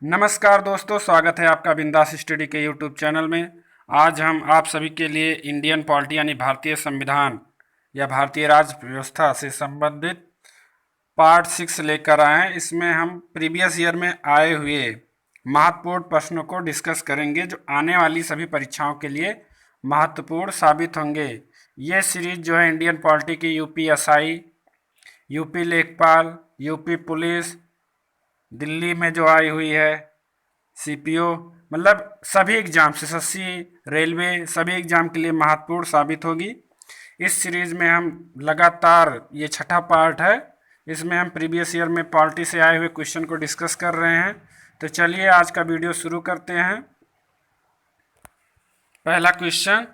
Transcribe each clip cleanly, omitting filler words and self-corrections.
नमस्कार दोस्तों, स्वागत है आपका बिंदास स्टडी के यूट्यूब चैनल में। आज हम आप सभी के लिए इंडियन पॉलिटी यानी भारतीय संविधान या भारतीय राज्य व्यवस्था से संबंधित पार्ट 6 लेकर आए हैं। इसमें हम प्रीवियस ईयर में आए हुए महत्वपूर्ण प्रश्नों को डिस्कस करेंगे जो आने वाली सभी परीक्षाओं के लिए महत्वपूर्ण साबित होंगे। ये सीरीज जो है इंडियन पॉलिटी की यूपीएसआई, यूपी लेखपाल, यूपी पुलिस, दिल्ली में जो आई हुई है सीपीओ, मतलब सभी एग्जाम एसएससी, रेलवे, सभी एग्जाम के लिए महत्वपूर्ण साबित होगी। इस सीरीज में हम लगातार, ये छठा पार्ट है, इसमें हम प्रीवियस ईयर में पॉलिटी से आए हुए क्वेश्चन को डिस्कस कर रहे हैं। तो चलिए आज का वीडियो शुरू करते हैं। पहला क्वेश्चन,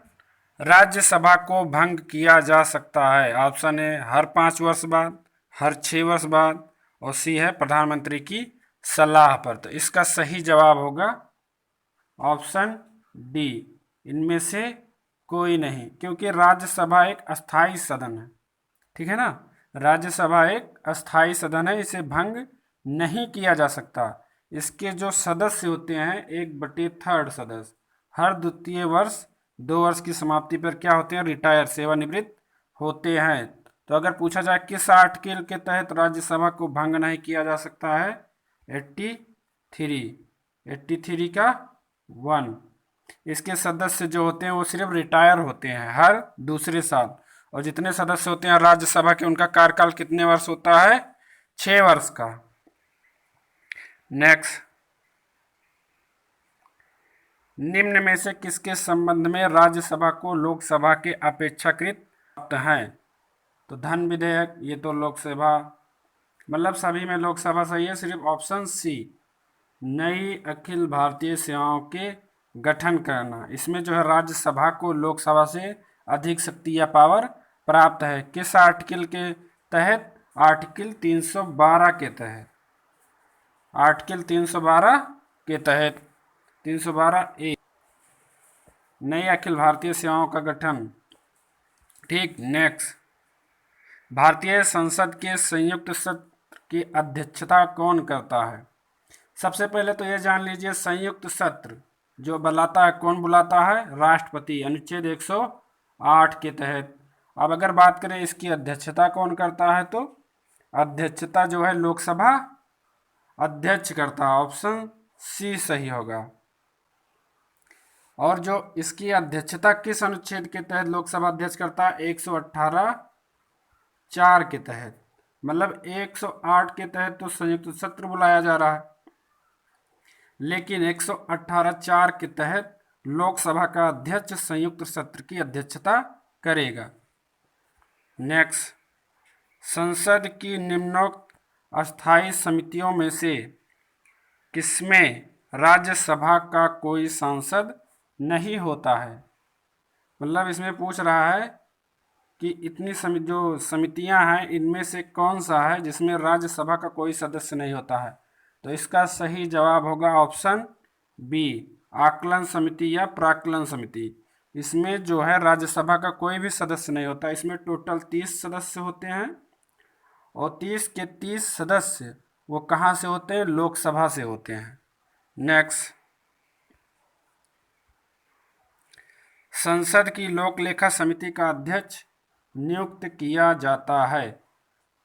राज्यसभा को भंग किया जा सकता है। ऑप्शन ए हर 5 वर्ष बाद, हर 6 वर्ष बाद, और सी है प्रधानमंत्री की सलाह पर। तो इसका सही जवाब होगा ऑप्शन डी, इनमें से कोई नहीं, क्योंकि राज्यसभा एक अस्थाई सदन है। ठीक है ना, राज्यसभा एक अस्थाई सदन है, इसे भंग नहीं किया जा सकता। इसके जो सदस्य होते हैं 1/3 सदस्य हर द्वितीय वर्ष 2 वर्ष की समाप्ति पर क्या होते हैं, रिटायर, सेवानिवृत्त होते हैं। तो अगर पूछा जाए किस आर्टिकल के तहत राज्यसभा को भंग नहीं किया जा सकता है, 83 का 1। इसके सदस्य जो होते हैं वो सिर्फ रिटायर होते हैं हर दूसरे साल, और जितने सदस्य होते हैं राज्यसभा के उनका कार्यकाल कितने वर्ष होता है, 6 वर्ष का। नेक्स्ट, निम्न में से किसके संबंध में राज्यसभा को लोकसभा के अपेक्षाकृत प्राप्त हैं। तो धन विधेयक, ये तो लोकसभा, मतलब सभी में लोकसभा सही है, सिर्फ ऑप्शन सी नई अखिल भारतीय सेवाओं के गठन करना, इसमें जो है राज्यसभा को लोकसभा से अधिक शक्ति या पावर प्राप्त है। किस आर्टिकल के तहत, आर्टिकल 312 के तहत, आर्टिकल 312 के तहत 312 ए, नई अखिल भारतीय सेवाओं का गठन। ठीक, नेक्स्ट, भारतीय संसद के संयुक्त सत्र की अध्यक्षता कौन करता है। सबसे पहले तो ये जान लीजिए, संयुक्त सत्र जो बुलाता है, कौन बुलाता है, राष्ट्रपति, अनुच्छेद 108 के तहत। अब अगर बात करें इसकी अध्यक्षता कौन करता है, तो अध्यक्षता जो है लोकसभा अध्यक्ष करता है, ऑप्शन सी सही होगा। और जो इसकी अध्यक्षता किस अनुच्छेद के तहत लोकसभा अध्यक्ष करता है, 118(4) के तहत, मतलब 108 के तहत तो संयुक्त सत्र बुलाया जा रहा है, लेकिन 118(4) के तहत लोकसभा का अध्यक्ष संयुक्त सत्र की अध्यक्षता करेगा। नेक्स्ट, संसद की निम्नोक्त अस्थायी समितियों में से किसमें राज्यसभा का कोई सांसद नहीं होता है। मतलब इसमें पूछ रहा है कि इतनी जो समितियां हैं इनमें से कौन सा है जिसमें राज्यसभा का कोई सदस्य नहीं होता है। तो इसका सही जवाब होगा ऑप्शन बी, आकलन समिति या प्राक्कलन समिति। इसमें जो है राज्यसभा का कोई भी सदस्य नहीं होता। इसमें टोटल 30 सदस्य होते हैं, और 30 के 30 सदस्य वो कहाँ से होते हैं, लोकसभा से होते हैं। नेक्स्ट, संसद की लोक लेखा समिति का अध्यक्ष नियुक्त किया जाता है।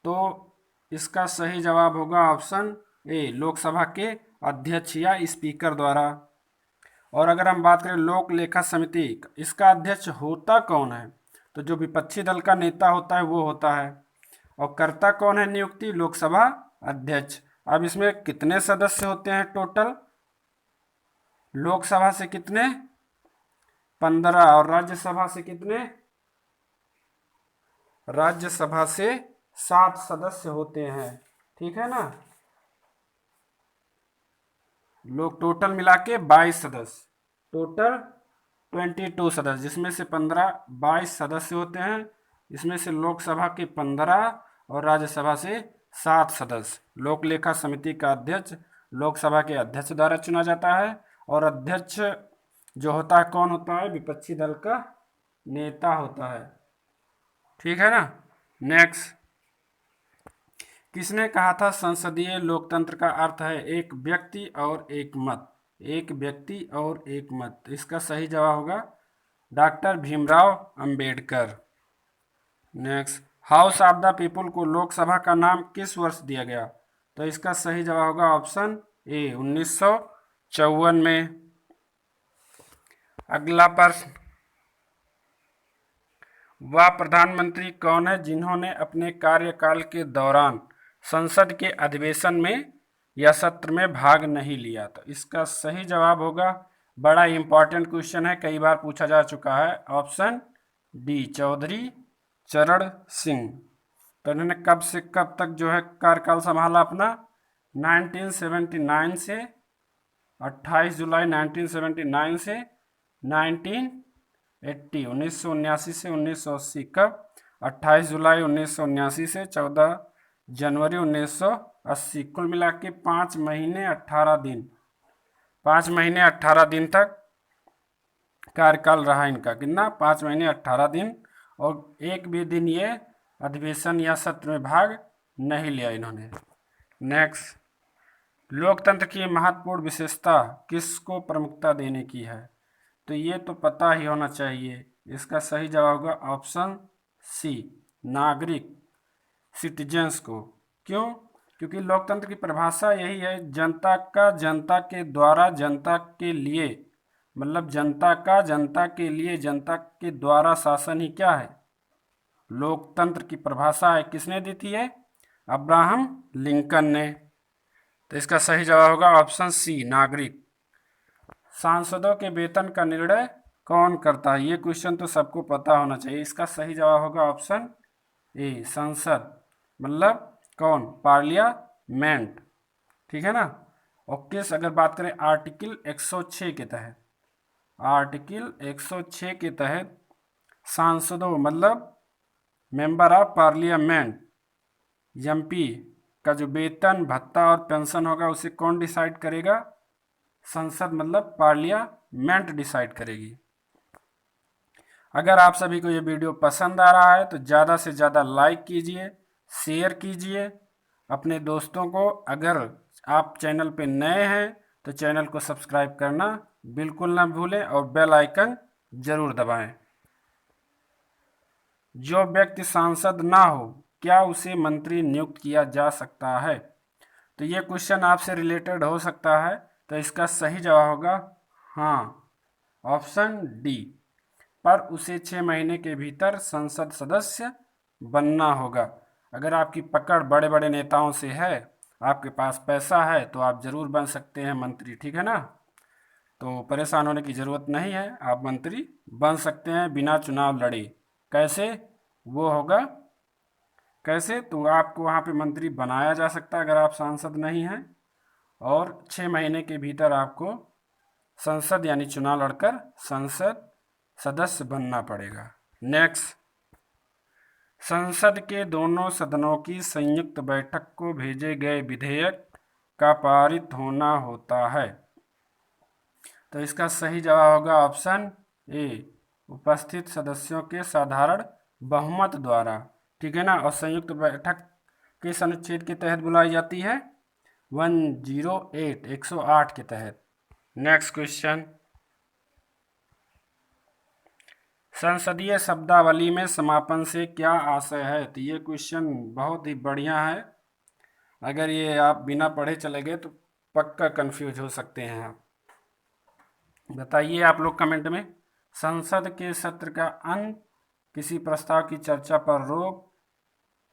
तो इसका सही जवाब होगा ऑप्शन ए, लोकसभा के अध्यक्ष या स्पीकर द्वारा। और अगर हम बात करें लोक लेखा समिति, इसका अध्यक्ष होता कौन है, तो जो विपक्षी दल का नेता होता है वो होता है, और करता कौन है नियुक्ति, लोकसभा अध्यक्ष। अब इसमें कितने सदस्य होते हैं टोटल, लोकसभा से कितने, 15, और राज्यसभा से कितने, राज्यसभा से 7 सदस्य होते हैं। ठीक है ना, लोग टोटल मिला के 22 सदस्य, टोटल 22 सदस्य, जिसमें से 22 सदस्य होते हैं। इसमें से लोकसभा के 15 और राज्यसभा से 7 सदस्य। लोक लेखा समिति का अध्यक्ष लोकसभा के अध्यक्ष द्वारा चुना जाता है, और अध्यक्ष जो होता है कौन होता है, विपक्षी दल का नेता होता है। ठीक है ना। नेक्स्ट, किसने कहा था संसदीय लोकतंत्र का अर्थ है एक व्यक्ति और एक मत? एक व्यक्ति और एक मत। इसका सही जवाब होगा doctor Bhimrao Ambedkar. Next, house of the people को लोकसभा का नाम किस वर्ष दिया गया? तो इसका सही जवाब होगा ऑप्शन ए 1954 में। अगला प्रश्न, वह प्रधानमंत्री कौन है जिन्होंने अपने कार्यकाल के दौरान संसद के अधिवेशन में या सत्र में भाग नहीं लिया? तो इसका सही जवाब होगा, बड़ा इंपॉर्टेंट क्वेश्चन है, कई बार पूछा जा चुका है, ऑप्शन डी चौधरी चरण सिंह। तो इन्होंने कब से कब तक जो है कार्यकाल संभाला अपना? 1979 से 28 जुलाई 1979 से 1980 1979 से 1980। कब? 28 जुलाई 1979 से 14 जनवरी 1980। कुल मिला के 5 महीने 18 दिन, 5 महीने 18 दिन तक कार्यकाल रहा इनका। कितना? 5 महीने 18 दिन। और एक भी दिन ये अधिवेशन या सत्र में भाग नहीं लिया इन्होंने। नेक्स्ट, लोकतंत्र की महत्वपूर्ण विशेषता किसको प्रमुखता देने की है? तो ये तो पता ही होना चाहिए। इसका सही जवाब होगा ऑप्शन सी नागरिक, सिटीजन्स को। क्यों? क्योंकि लोकतंत्र की परिभाषा यही है, जनता का जनता के द्वारा जनता के लिए, मतलब जनता का जनता के लिए जनता के द्वारा शासन ही क्या है? लोकतंत्र की परिभाषा है। किसने दी थी है? अब्राहम लिंकन ने। तो इसका सही जवाब होगा ऑप्शन सी नागरिक। सांसदों के वेतन का निर्णय कौन करता है? ये क्वेश्चन तो सबको पता होना चाहिए। इसका सही जवाब होगा ऑप्शन ए संसद, मतलब कौन? पार्लियामेंट। ठीक है ना। और किस, अगर बात करें आर्टिकल 106 के तहत, आर्टिकल 106 के तहत सांसदों मतलब मेंबर ऑफ पार्लियामेंट एमपी का जो वेतन भत्ता और पेंशन होगा उसे कौन डिसाइड करेगा? संसद मतलब पार्लियामेंट डिसाइड करेगी। अगर आप सभी को ये वीडियो पसंद आ रहा है तो ज़्यादा से ज़्यादा लाइक कीजिए, शेयर कीजिए अपने दोस्तों को। अगर आप चैनल पे नए हैं तो चैनल को सब्सक्राइब करना बिल्कुल ना भूलें और बेल आइकन जरूर दबाएं। जो व्यक्ति सांसद ना हो क्या उसे मंत्री नियुक्त किया जा सकता है? तो ये क्वेश्चन आपसे रिलेटेड हो सकता है। तो इसका सही जवाब होगा हाँ, ऑप्शन डी। पर उसे 6 महीने के भीतर संसद सदस्य बनना होगा। अगर आपकी पकड़ बड़े बड़े नेताओं से है, आपके पास पैसा है, तो आप जरूर बन सकते हैं मंत्री। ठीक है ना। तो परेशान होने की ज़रूरत नहीं है, आप मंत्री बन सकते हैं बिना चुनाव लड़े। कैसे? वो होगा कैसे? तो आपको वहाँ पे मंत्री बनाया जा सकता है अगर आप सांसद नहीं हैं, और 6 महीने के भीतर आपको संसद यानी चुनाव लड़कर संसद सदस्य बनना पड़ेगा। नेक्स्ट, संसद के दोनों सदनों की संयुक्त बैठक को भेजे गए विधेयक का पारित होना होता है। तो इसका सही जवाब होगा ऑप्शन ए उपस्थित सदस्यों के साधारण बहुमत द्वारा। ठीक है ना। और संयुक्त बैठक किस अनुच्छेद के तहत बुलाई जाती है? 108 के तहत। नेक्स्ट क्वेश्चन, संसदीय शब्दावली में समापन से क्या आशय है? तो ये क्वेश्चन बहुत ही बढ़िया है। अगर ये आप बिना पढ़े चले गए तो पक्का कंफ्यूज हो सकते हैं आप। बताइए आप लोग कमेंट में। संसद के सत्र का अंत, किसी प्रस्ताव की चर्चा पर रोक,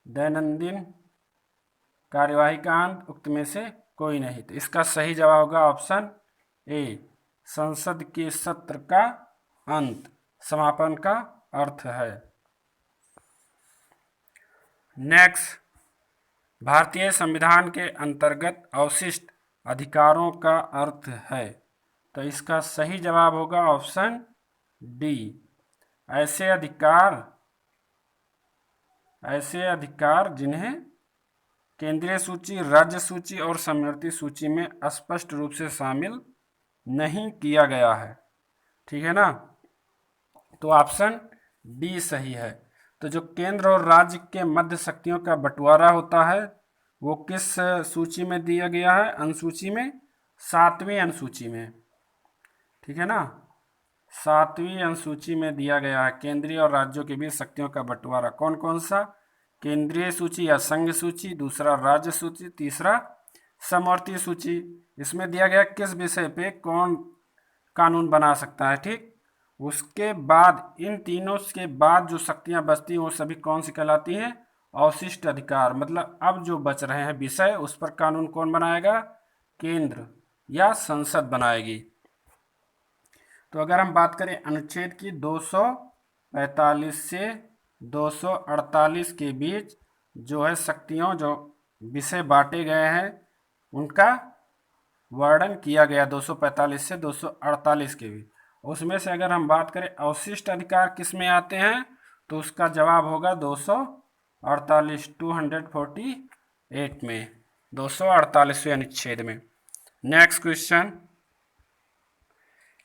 दैनंदिन कार्यवाही का अंत, उक्त में से कोई नहीं। तो इसका सही जवाब होगा ऑप्शन ए संसद के सत्र का अंत, समापन का अर्थ है। नेक्स्ट, भारतीय संविधान के अंतर्गत अवशिष्ट अधिकारों का अर्थ है। तो इसका सही जवाब होगा ऑप्शन डी ऐसे अधिकार जिन्हें केंद्रीय सूची, राज्य सूची और समवर्ती सूची में स्पष्ट रूप से शामिल नहीं किया गया है। ठीक है ना। तो ऑप्शन डी सही है। तो जो केंद्र और राज्य के मध्य शक्तियों का बंटवारा होता है वो किस सूची में दिया गया है? अनुसूची में, 7वीं अनुसूची में, ठीक है ना। 7वीं अनुसूची में दिया गया है केंद्रीय और राज्यों के बीच शक्तियों का बंटवारा। कौन कौन सा? केंद्रीय सूची या संघ सूची, दूसरा राज्य सूची, तीसरा समवर्ती सूची। इसमें दिया गया किस विषय पे कौन कानून बना सकता है, ठीक। उसके बाद इन तीनों के बाद जो शक्तियां बचती हैं वो सभी कौन सी कहलाती हैं? अवशिष्ट अधिकार। मतलब अब जो बच रहे हैं विषय उस पर कानून कौन बनाएगा? केंद्र या संसद बनाएगी। तो अगर हम बात करें अनुच्छेद की 245 से 248 के बीच जो है शक्तियों जो विषय बांटे गए हैं उनका वर्णन किया गया 245 से 248 के बीच। उसमें से अगर हम बात करें अवशिष्ट अधिकार किस में आते हैं तो उसका जवाब होगा 248, 248 में, 248वें अनुच्छेद में। नेक्स्ट क्वेश्चन,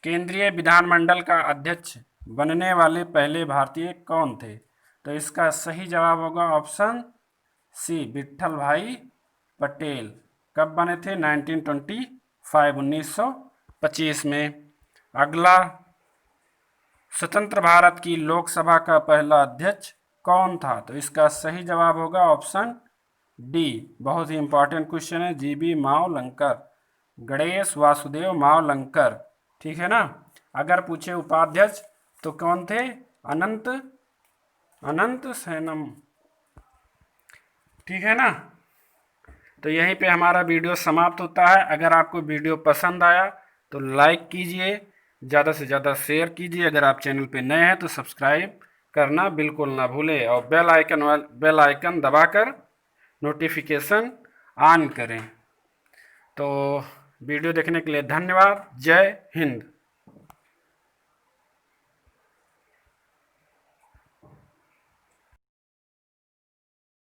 केंद्रीय विधानमंडल का अध्यक्ष बनने वाले पहले भारतीय कौन थे? तो इसका सही जवाब होगा ऑप्शन सी, विट्ठल भाई पटेल। कब बने थे? 1925 में। अगला, स्वतंत्र भारत की लोकसभा का पहला अध्यक्ष कौन था? तो इसका सही जवाब होगा ऑप्शन डी, बहुत ही इंपॉर्टेंट क्वेश्चन है, जीबी मावलंकर, गणेश वासुदेव मावलंकर, ठीक है ना। अगर पूछे उपाध्यक्ष तो कौन थे? अनंत सेनम, ठीक है ना। तो यहीं पे हमारा वीडियो समाप्त होता है। अगर आपको वीडियो पसंद आया तो लाइक कीजिए, ज़्यादा से ज़्यादा शेयर कीजिए। अगर आप चैनल पे नए हैं तो सब्सक्राइब करना बिल्कुल ना भूलें और बेल आइकन दबाकर नोटिफिकेशन ऑन करें। तो वीडियो देखने के लिए धन्यवाद। जय हिंद।